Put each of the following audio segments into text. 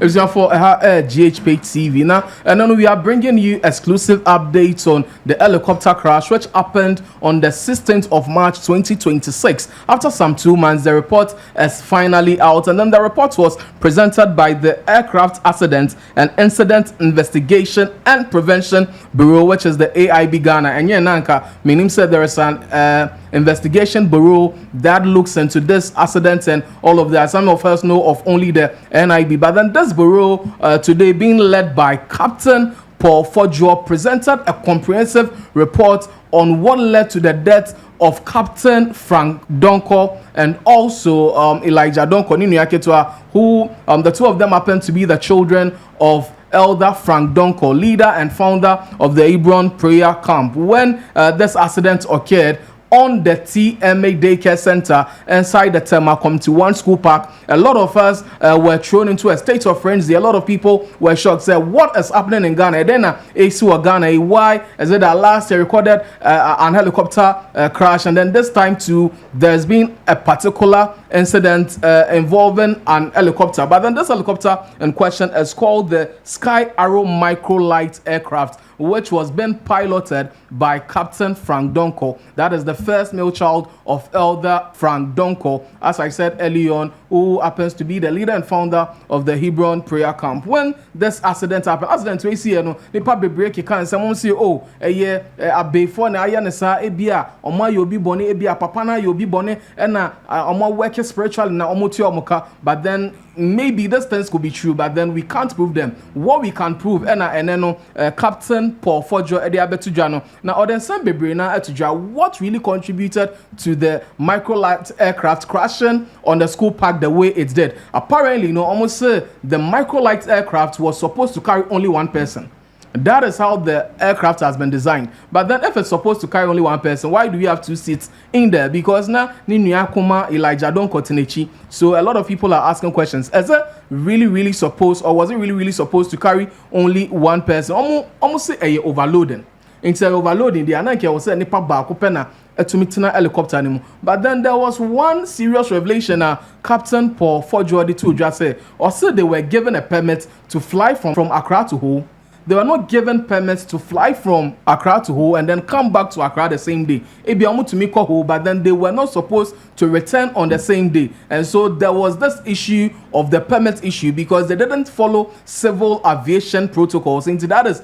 It's for GhPage TV now, and then we are bringing you exclusive updates on the helicopter crash which happened on the 16th of March 2026. After some 2 months, the report is finally out, and then the report was presented by the Aircraft Accident and Incident Investigation and Prevention Bureau, which is the AIB Ghana. And yeah, Nanka, meaning said there is an investigation bureau that looks into this accident and all of that. Some of us know of only the NIB, but then this bureau today, being led by Captain Paul Fodjo, presented a comprehensive report on what led to the death of Captain Frank Donko and also Elijah Donko, who the two of them happen to be the children of Elder Frank Donko, leader and founder of the Hebron prayer camp. When this accident occurred on the TMA daycare center inside the Tema Community 1 school park, a lot of us were thrown into a state of frenzy. A lot of people were shocked, said, what is happening in Ghana? Then AC or Ghana, why is it that last year recorded an helicopter crash, and then this time too there's been a particular incident involving an helicopter, but then this helicopter in question is called the Sky Arrow Microlight aircraft, which was being piloted by Captain Frank Donko. That is the first male child of Elder Frank Donko, as I said early on, who happens to be the leader and founder of the Hebron prayer camp. When this accident happened, accident we see, the public break can someone say, oh, a before na aya nesa ebia oma you be bone ebia papa na you be bone and oma work spiritually na omo ti omoka, but then maybe these things could be true, but then we can't prove them. What we can prove, Captain Paul Fodjo Ediabetujano. Now, Odensan Bebrina Etuja, what really contributed to the microlight aircraft crashing on the school park the way it did? Apparently, almost the microlight aircraft was supposed to carry only one person. That is how the aircraft has been designed. But then if it's supposed to carry only one person, why do we have 2 seats in there? Because now Ninuya Elijah don't continue. So a lot of people are asking questions. Is it really supposed, or was it really supposed to carry only one person? Almost say a overloading. Instead of overloading, the ananke was saying nipa ba kupena etumitina helicopter anymore. But then there was one serious revelation. Captain Paul Fodjo just said, or said they were given a permit to fly from Accra to Ho. They were not given permits to fly from Accra to Ho and then come back to Accra the same day. But then they were not supposed to return on the same day. And so there was this issue of the permit issue because they didn't follow civil aviation protocols. And that is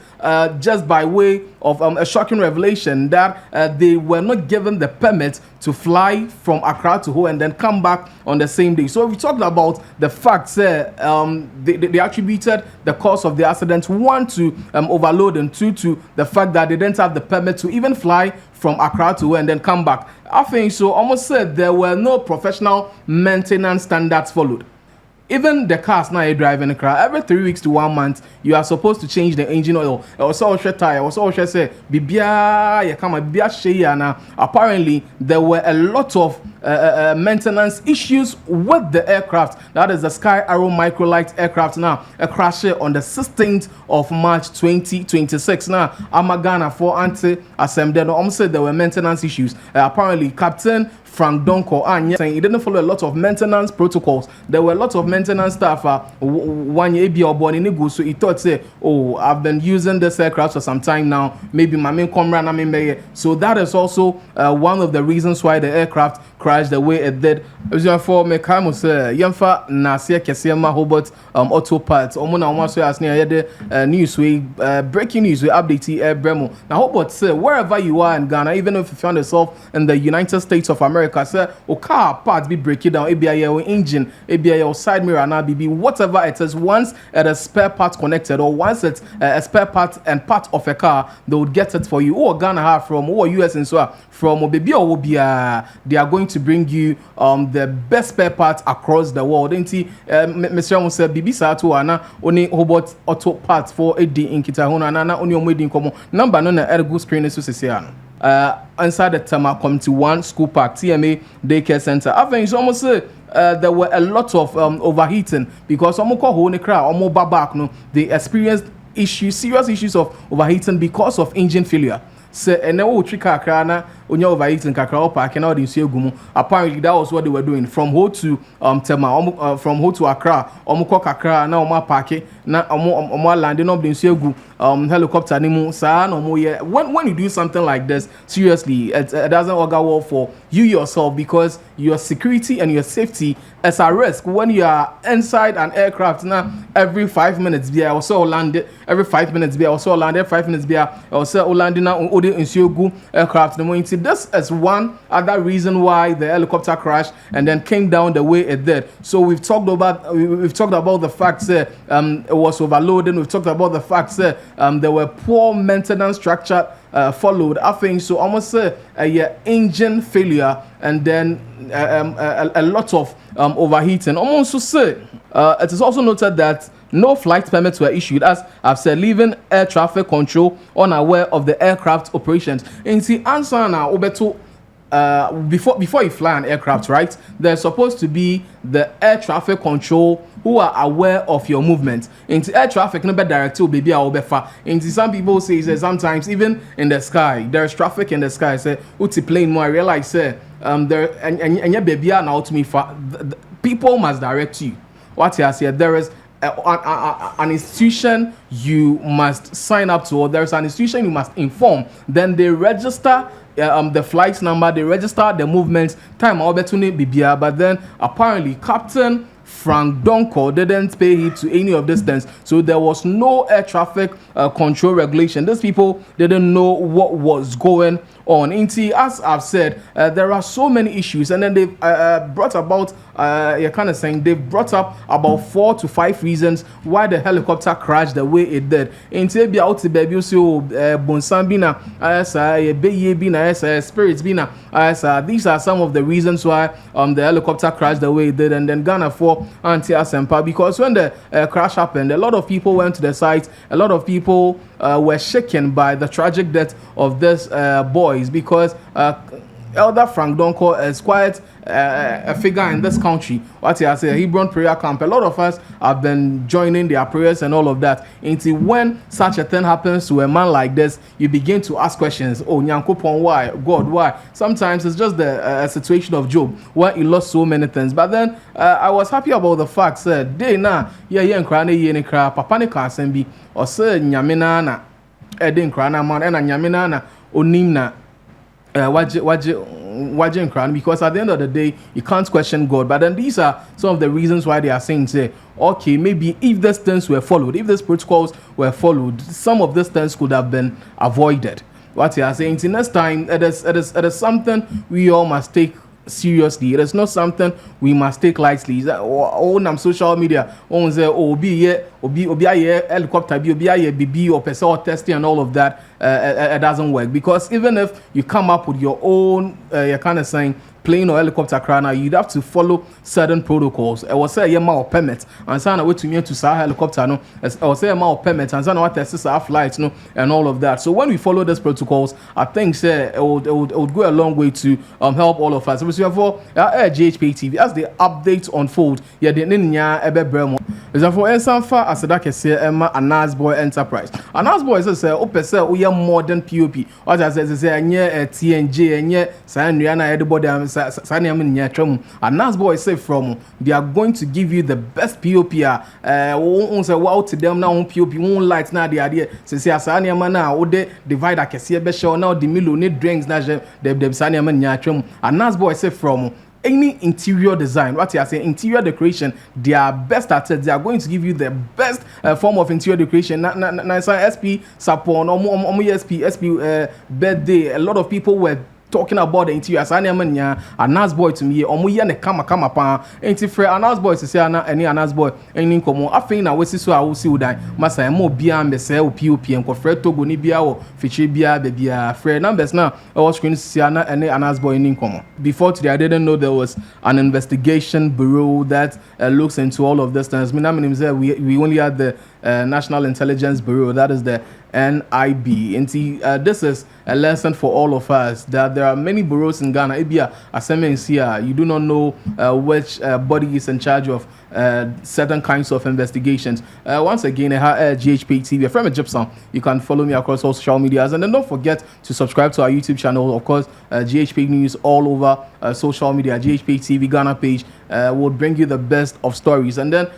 just by way of a shocking revelation that they were not given the permit to fly from Accra to Ho and then come back on the same day. So we talked about the facts they attributed the cause of the accident, 1 to overload, and 2 to the fact that they didn't have the permit to even fly from Accra to Ho and then come back. I think so almost said there were no professional maintenance standards followed. Even the cars now you're driving a car, every 3 weeks to 1 month, you are supposed to change the engine oil. Also, tire. Also, say, bibia, you come, bibia shea. Now, apparently, there were a lot of maintenance issues with the aircraft. That is the Sky Arrow Microlight aircraft. Now, a crash on the 16th of March 2026. Now, Amagana for anti-assembly. Almost said there were maintenance issues. Apparently, Captain Frank Donko saying he didn't follow a lot of maintenance protocols. There were a lot of maintenance staff 1 year or born in Igu, so he thought, say, oh, I've been using this aircraft for some time now, maybe my main camera. So that is also one of the reasons why the aircraft crashed the way it did. For me, say Yamfa Nasia Kesiama Hobart auto parts. Omona Omaso as near the news breaking news we update air bremo. Now Hobart say wherever you are in Ghana, even if you found yourself in the United States of America, say o car parts be breaking down, ABI your engine, ABI your side mirror, now BB, whatever it is, once it is spare part connected or once it's a spare part and part of a car, they would get it for you. Or Ghana have from or US and so from Obebi or Obia, they are going to bring you the best spare parts across the world. Mr. Amos said BB Sato ana only Hobart auto parts for AD in Kitahona nana only on wedding common number no na ergo screen is inside the Tema Community 1 school park TMA daycare center. I think it's almost there were a lot of overheating because they experienced serious issues of overheating because of engine failure. So and now we trick onya overheating kakra park and all the nsuo apparently that was what they were doing from Ho to Tema from Ho to Accra omukọ kakra na omo park na omo landing up the nsuo helicopter ni mu sa na omo ye when you do something like this seriously it doesn't augur well for you yourself because your security and your safety is at risk when you are inside an aircraft now every 5 minutes be also land every 5 minutes be also land every 5 minutes be also land na odi nsuogu aircraft no into this is one other reason why the helicopter crashed and then came down the way it did. So we've talked about the fact that it was overloaded. We've talked about the fact that there were poor maintenance structure followed. I think so almost a engine failure and then a lot of overheating. Almost to say it is also noted that no flight permits were issued, as I've said, leaving air traffic control unaware of the aircraft operations. And see, answer now, Obeto, before you fly an aircraft, right? There's supposed to be the air traffic control who are aware of your movement. Into air traffic, no be direct to baby or befa. Into some people say sometimes even in the sky, there's traffic in the sky. Say, uti plane more. I realize say there and your baby are now to me. People must direct you. What you say? There is an institution you must sign up to, or there's an institution you must inform. Then they register the flight number, they register the movements, time Albetune Bibia, but then apparently Captain Frank Donko didn't pay heed to any of these things. So there was no air traffic control regulation. These people didn't know what was going on. As I've said, there are so many issues, and then they've brought about, you're kind of saying, they've brought up about 4 to 5 reasons why the helicopter crashed the way it did. Be out to baby, so Bonsambina, spirits bina, these are some of the reasons why the helicopter crashed the way it did, and then Ghana for anti-Asempa, because when the crash happened, a lot of people went to the site, a lot of people were shaken by the tragic death of this boys, because Elder Frank Donko is quite a figure in this country. What I say, Hebron prayer camp. A lot of us have been joining their prayers and all of that. Until when such a thing happens to a man like this, you begin to ask questions. Oh, Nyankopon, why? God, why? Sometimes it's just the situation of Job, where he lost so many things. But then I was happy about the fact that they na papa ne ka asembi or say nyamina na edin krana man and nyamina na onim na wajin crown, because at the end of the day you can't question God. But then these are some of the reasons why they are saying, say, okay, maybe if these things were followed, if these protocols were followed, some of these things could have been avoided. What you are saying, till next time, it is something we all must take seriously. It is not something we must take lightly. On social media, on say, oh, be a helicopter, be a BB or person testing and all of that. It doesn't work, because even if you come up with your own, you're kind of saying plane or helicopter crana, you'd have to follow certain protocols. I will say a mile permit and sign away to me to say helicopter, no. I will say a mile permit and sign what tests our flights, no, and all of that. So when we follow these protocols, I think it would go a long way to help all of us. So therefore, GhPage TV, as the updates unfold, yeah, the ninya ebe bremo. Therefore, ensanfa asedake say Emma Anas Boy Enterprise. Anas Boy say opese oye modern POP. What I say anye TNJ anye say nua everybody Anas Boy say from they are going to give you the best POP. Won say wow to them now POP won light na the idea. Say asane man na wo de divide akese be show now the million drinks na the sane man nya twem. Anas Boy say from any interior design, what you say, interior decoration, they are best at it. They are going to give you the best form of interior decoration. SP Sapon, SP birthday. A lot of people were talking about the interior. Anas Boy to me, ne kama pa. Ain't free Anas Boy to say any Anas Boy any komo. I think na we see so I will see you die. Masa mo bia me say o POP en ko free Togo ni bia o feature bia baby free numbers now. I was screen see any Anas Boy any komo. Before today I didn't know there was an investigation bureau that looks into all of this things. Me na me say we only had the National Intelligence Bureau, that is the NIB. And this is a lesson for all of us that there are many bureaus in Ghana. You do not know which body is in charge of certain kinds of investigations. Once again, GhPage TV, from Gypsum. You can follow me across all social medias, and then don't forget to subscribe to our YouTube channel. Of course, GhPage News all over social media. GhPage TV Ghana page will bring you the best of stories, and then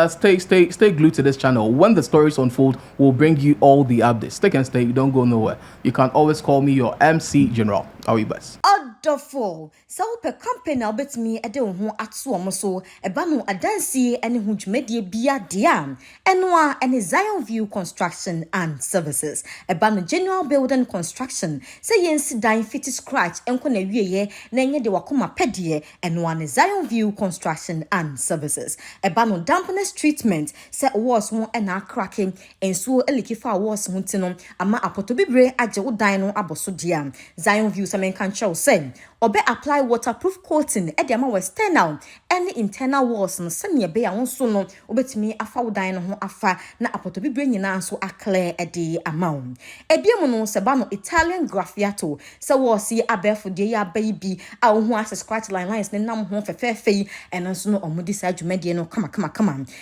stay glued to this channel. When the stories unfold, we'll bring you all the updates. Stick and stay. Don't go nowhere. You can always call me your MC General. How are you best? Odofo, so per company albeit me a de ho atso so ebano adansi ene hu dwumedie bia dia enwa ene Zion View Construction and Services ebano general building construction say yensi dan fiti scratch enko na wieye na enye de wakoma pedie enwa ne Zion View Construction and Services ebano dampness treatment say walls won ena cracking ensuo elikifa walls huntino ama apotobibre age wo dan no aboso dia Zion View samen kan show say obe apply waterproof coating e de ma external and internal walls no se ne be ya wonso no obetimi afa wodan no ho afa na apotobibre nyina so aclear e de amount ebiem no se ba no Italian graffiato se wo si abefo de ya baby a wo ho access scratch lines ne nam ho fefefe eno so no omudi sa dwumade no kama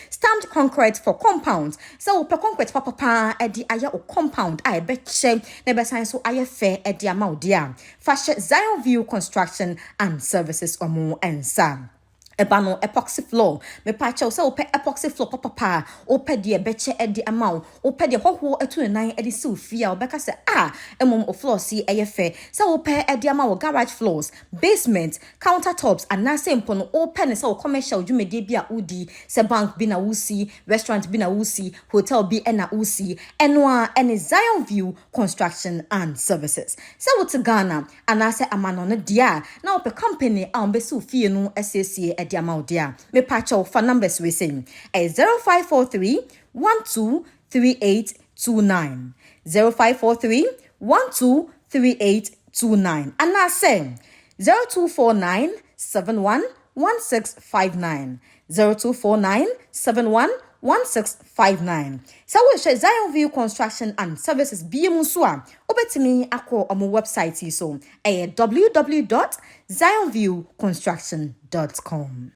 stamped concrete for compounds se wo pe concrete papa e de aya o compound a e be che na be san so aye fe e de amount dia fashion Zion View Construction and Services omo ensa ebano epoxy floor me pacha so ope epoxy floor papa ope de beche e de amount ope de hoho etunan e de sofia obeka se emom o floor si eyefe so ope e de amount garage floors basement countertops and na simple no ope ne so commercial dwumede bia udi se bank bi na wusi restaurant bi na wusi hotel bi na wusi enwa ene Zion View Construction and Services so what Ghana anase amano no dia na ope company a ombe sofie no SSA dia me pacho for numbers we saying 0543 123829 0543 123829 and I say 0249 711659 0249 711659 so we share Zion View Construction and Services BMUSUA obetimi akọ omo website so www.zionviewconstruction.com